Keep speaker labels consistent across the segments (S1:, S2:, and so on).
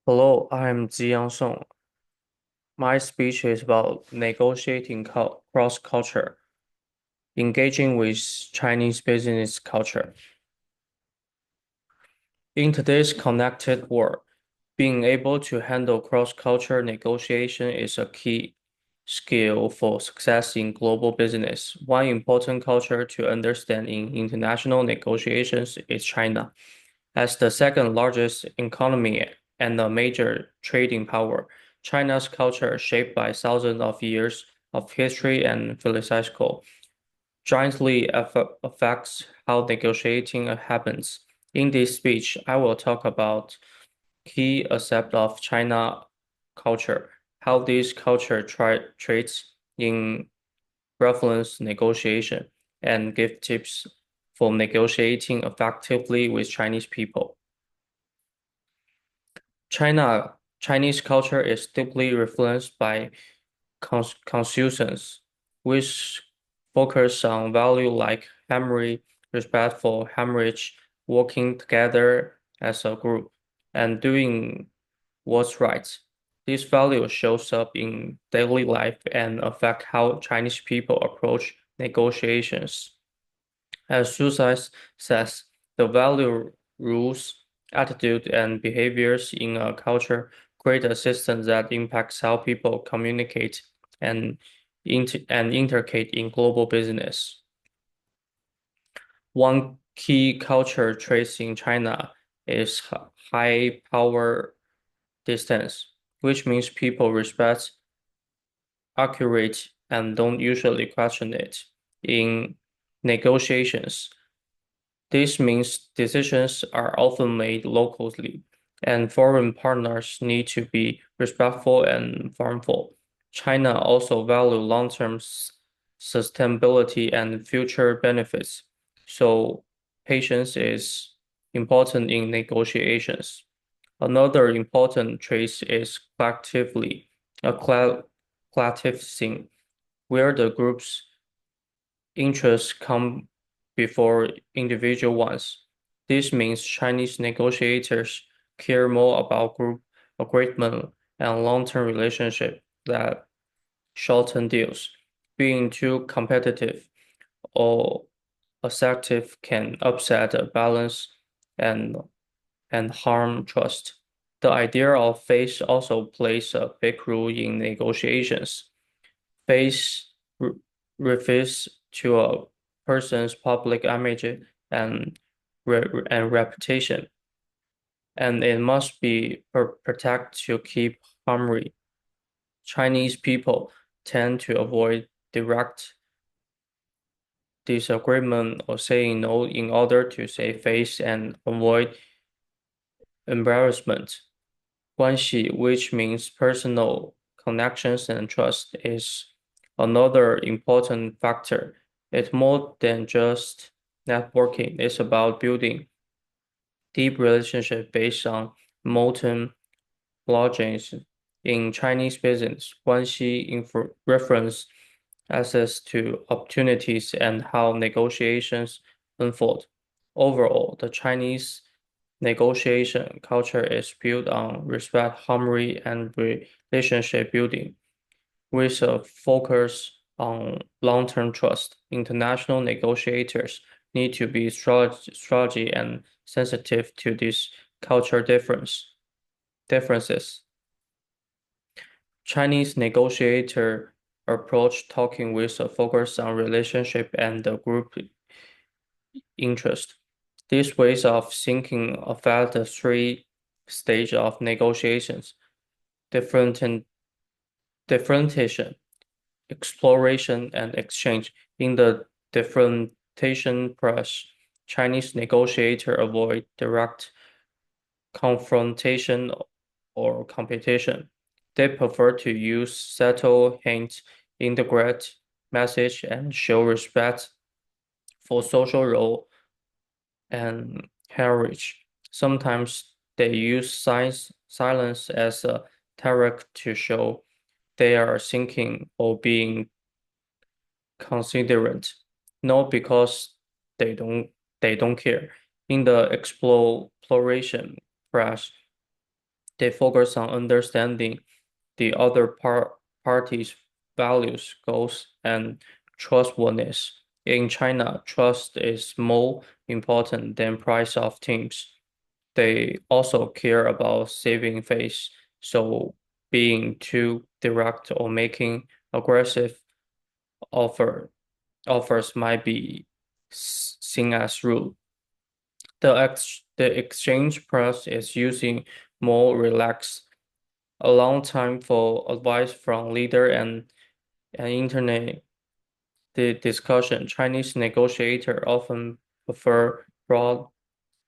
S1: Hello, I'm Ziyang Song. My speech is about negotiating cross-culture, engaging with Chinese business culture. In today's connected world, being able to handle cross-culture negotiation is a key skill for success in global business. One important culture to understand in international negotiations is China. As the second largest economy and a major trading power, China's culture, shaped by thousands of years of history and philosophical, jointly affects how negotiating happens. In this speech, I will talk about key aspects of China culture, how this culture traits in reference negotiation, and give tips for negotiating effectively with Chinese people. Chinese culture is deeply influenced by Confucius, which focus on value like harmony, respect for heritage, working together as a group, and doing what's right. This value shows up in daily life and affect how Chinese people approach negotiations. As Suicide says, the value, rules, attitude, and behaviors in a culture create a system that impacts how people communicate and integrate in global business. One key culture trait in China is high power distance, which means people respect accurate and don't usually question it. In negotiations, this means decisions are often made locally, and foreign partners need to be respectful and firmful. China also value long-term sustainability and future benefits, so patience is important in negotiations. Another important trait is a collective thing, where the group's interests come before individual ones. This means Chinese negotiators care more about group agreement and long-term relationship than short-term deals. Being too competitive or assertive can upset the balance and harm trust. The idea of face also plays a big role in negotiations. Face re- refers to a person's public image and reputation, and it must be protected to keep harmony. Chinese people tend to avoid direct disagreement or saying no in order to save face and avoid embarrassment. Guanxi, which means personal connections and trust, is another important factor. It's more than just networking. It's about building deep relationship based on molten logics. In Chinese business, Guanxi reference access to opportunities and how negotiations unfold. Overall, the Chinese negotiation culture is built on respect, harmony, and relationship building, with a focus on long-term trust. International negotiators need to be strategy and sensitive to these culture differences. Chinese negotiator approach talking with a focus on relationship and the group interest. These ways of thinking affect the three stages of negotiations: different differentiation, exploration, and exchange. In the differentiation process, Chinese negotiators avoid direct confrontation or competition. They prefer to use subtle hints, integrate message, and show respect for social role and heritage. Sometimes they use silence as a tactic to show they are thinking or being considerate, not because they don't they don't care. In the exploration press, They focus on understanding the other party's values, goals, and trustworthiness. In China, trust is more important than price of teams. They also care about saving face, so being too direct or making aggressive offer offers might be seen as rude. The exchange press is using more relaxed, a long time for advice from leader and internet the discussion. Chinese negotiators often prefer broad,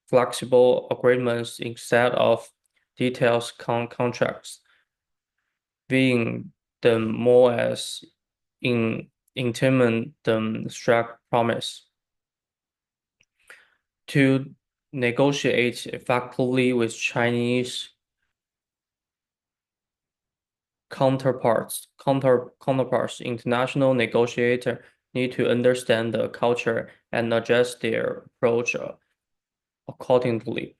S1: flexible agreements instead of detailed contracts, being them more as intimate than strict promise. To negotiate effectively with Chinese counterparts, international negotiators need to understand the culture and adjust their approach accordingly.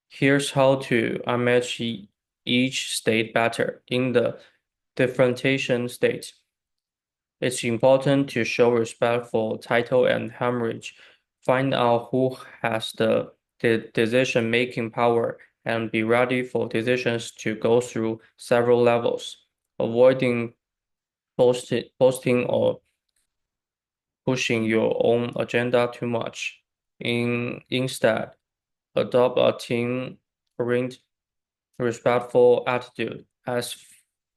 S1: Here's how to match each state better. In the differentiation state, it's important to show respect for title and heritage. Find out who has the decision-making power and be ready for decisions to go through several levels, avoiding posting or pushing your own agenda too much. Instead, adopt a team-oriented, respectful attitude. As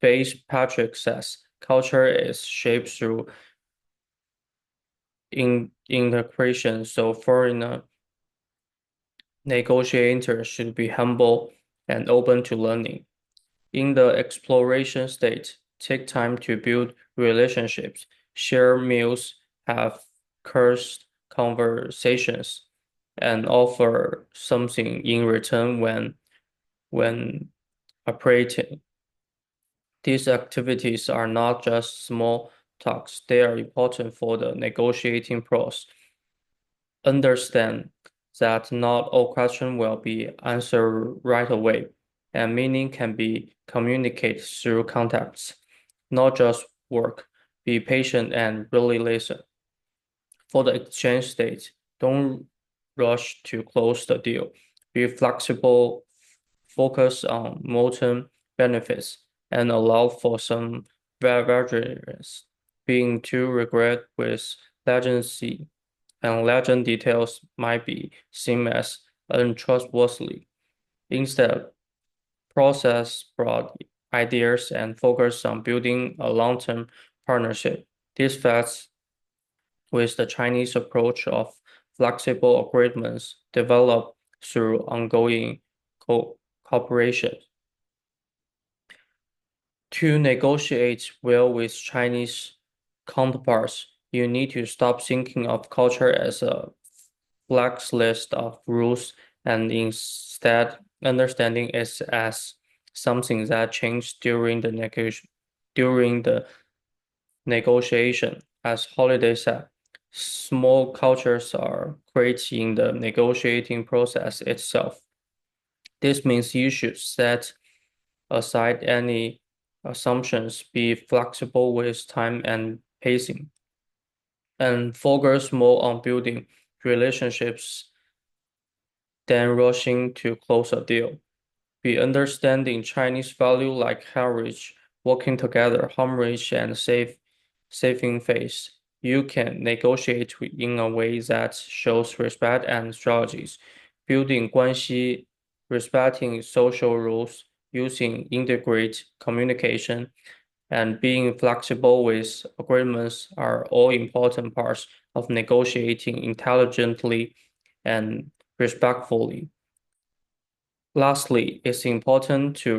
S1: Patrick says, culture is shaped through integration, so foreign negotiators should be humble and open to learning. In the exploration state, take time to build relationships, share meals, have cursed conversations, and offer something in return when appreciated. These activities are not just small talks, they are important for the negotiating process. Understand that not all questions will be answered right away, and meaning can be communicated through contexts, not just work. Be patient and really listen. For the exchange state, don't rush to close the deal. Be flexible, focus on multi benefits, and allow for some variance. Being too regret with legacy and legend details might be seen as untrustworthy. Instead, process broad ideas and focus on building a long-term partnership. This fits with the Chinese approach of flexible agreements developed through ongoing cooperation. To negotiate well with Chinese counterparts, you need to stop thinking of culture as a flex list of rules and instead understanding it as something that changed during the negotiation. As Holiday said, small cultures are great in the negotiating process itself. This means you should set aside any assumptions, be flexible with time and pacing, and focus more on building relationships than rushing to close a deal. Be understanding Chinese value like heritage, working together, homage, and saving face. You can negotiate in a way that shows respect and strategies, building 关系, respecting social rules, using integrate communication, and being flexible with agreements are all important parts of negotiating intelligently and respectfully. Lastly, it's important to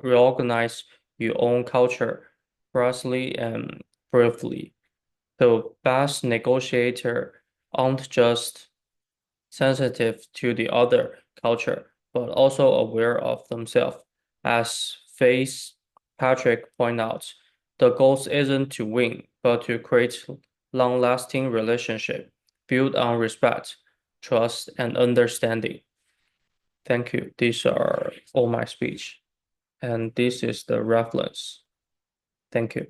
S1: reorganize your own culture gradually and briefly. The best negotiator aren't just sensitive to the other culture, but also aware of themselves. As Faith Patrick pointed out, the goal isn't to win, but to create long-lasting relationship built on respect, trust, and understanding. Thank you. These are all my speech, and this is the reference. Thank you.